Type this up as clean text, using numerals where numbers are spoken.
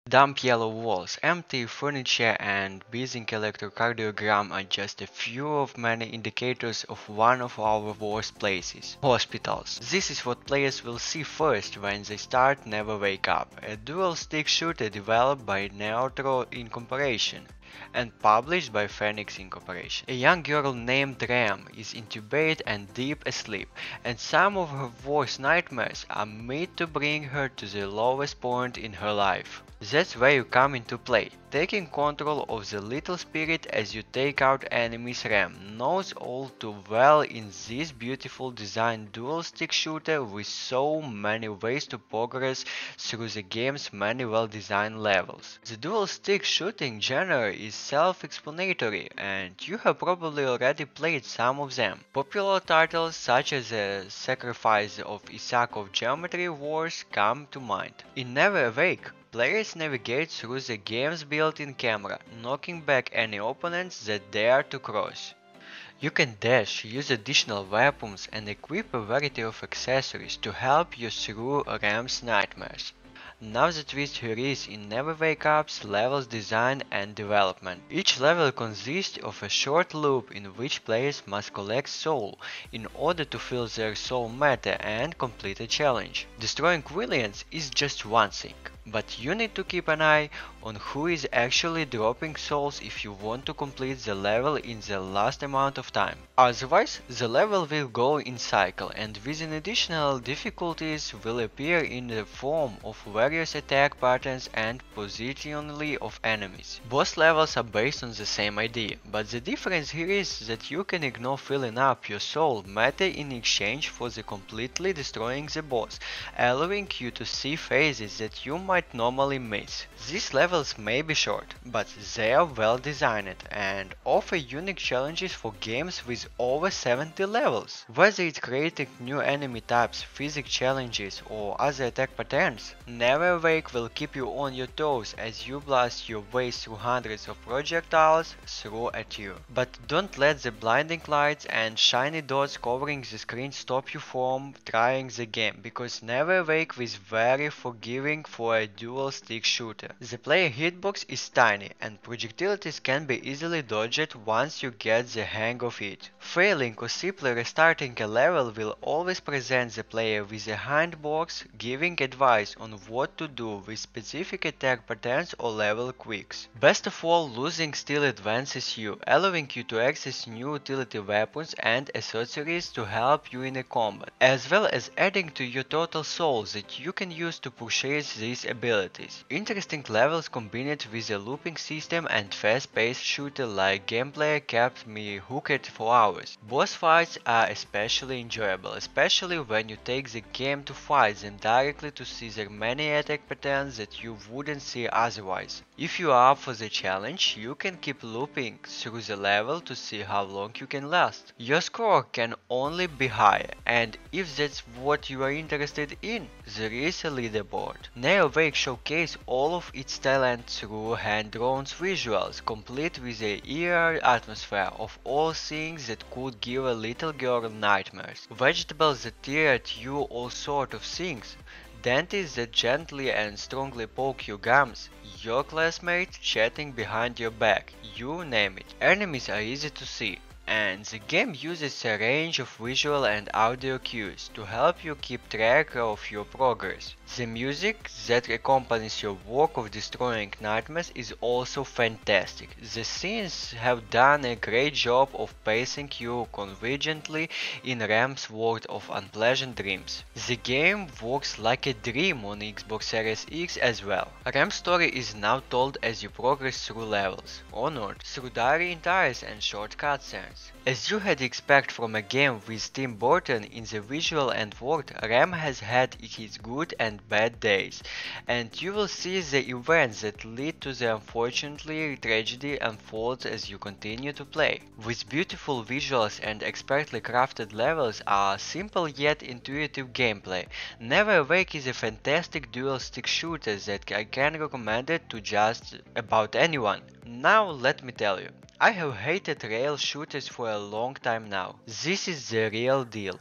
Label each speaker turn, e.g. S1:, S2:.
S1: Damp yellow walls, empty furniture, and busy electrocardiogram are just a few of many indicators of one of our worst places: hospitals. This is what players will see first when they start NeverAwake Up, a dual-stick shooter developed by Neutro Incorporation and published by Phoenix Incorporation. A young girl named Ram is intubated and deep asleep, and some of her worst nightmares are made to bring her to the lowest point in her life. That's where you come into play. Taking control of the little spirit as you take out enemies. Ram knows all too well in this beautiful designed dual-stick shooter with so many ways to progress through the game's many well-designed levels. The dual-stick shooting genre is self-explanatory, and you have probably already played some of them. Popular titles such as The Sacrifice of Isaac of Geometry Wars come to mind. In NeverAwake, players navigate through the game's built-in camera, knocking back any opponents that dare to cross. You can dash, use additional weapons, and equip a variety of accessories to help you through Ram's nightmares. Now the twist here is in NeverAwake Up's levels design and development. Each level consists of a short loop in which players must collect soul in order to fill their soul meter and complete a challenge. Destroying villains is just one thing, but you need to keep an eye on who is actually dropping souls if you want to complete the level in the last amount of time. Otherwise, the level will go in cycle, and within additional difficulties will appear in the form of various attack patterns and positionally of enemies. Boss levels are based on the same idea, but the difference here is that you can ignore filling up your soul meter in exchange for the completely destroying the boss, allowing you to see phases that you might normally miss. These levels may be short, but they are well designed and offer unique challenges for games with over 70 levels. Whether it's creating new enemy types, physics challenges, or other attack patterns, NeverAwake will keep you on your toes as you blast your way through hundreds of projectiles thrown at you. But don't let the blinding lights and shiny dots covering the screen stop you from trying the game, because NeverAwake is very forgiving for a dual-stick shooter. The player hitbox is tiny, and projectiles can be easily dodged once you get the hang of it. Failing or simply restarting a level will always present the player with a hint box giving advice on what to do with specific attack patterns or level quicks. Best of all, losing still advances you, allowing you to access new utility weapons and accessories to help you in a combat, as well as adding to your total souls that you can use to purchase these abilities. Interesting levels combined with a looping system and fast-paced shooter-like gameplay kept me hooked for hours. Boss fights are especially enjoyable, especially when you take the game to fight them directly to see their many attack patterns that you wouldn't see otherwise. If you are up for the challenge, you can keep looping through the level to see how long you can last. Your score can only be higher, and if that's what you are interested in, there is a leaderboard. NeverAwake showcases all of its talent through hand-drawn visuals, complete with a eerie atmosphere of all things that could give a little girl nightmares. Vegetables that tear at you all sort of things. Dentists that gently and strongly poke your gums, your classmates chatting behind your back, you name it. Enemies are easy to see, and the game uses a range of visual and audio cues to help you keep track of your progress. The music that accompanies your work of destroying nightmares is also fantastic. The scenes have done a great job of pacing you convergently in Ram's world of unpleasant dreams. The game works like a dream on Xbox Series X as well. Ram's story is now told as you progress through levels, honored through diary entries and short cutscenes. As you had expect from a game with Tim Burton in the visual and world, Ram has had his good and bad days, and you will see the events that lead to the unfortunately tragedy unfolds as you continue to play. With beautiful visuals and expertly crafted levels are simple yet intuitive gameplay, NeverAwake is a fantastic dual-stick shooter that I can recommend it to just about anyone. Now let me tell you, I have hated rail shooters for a long time now. This is the real deal.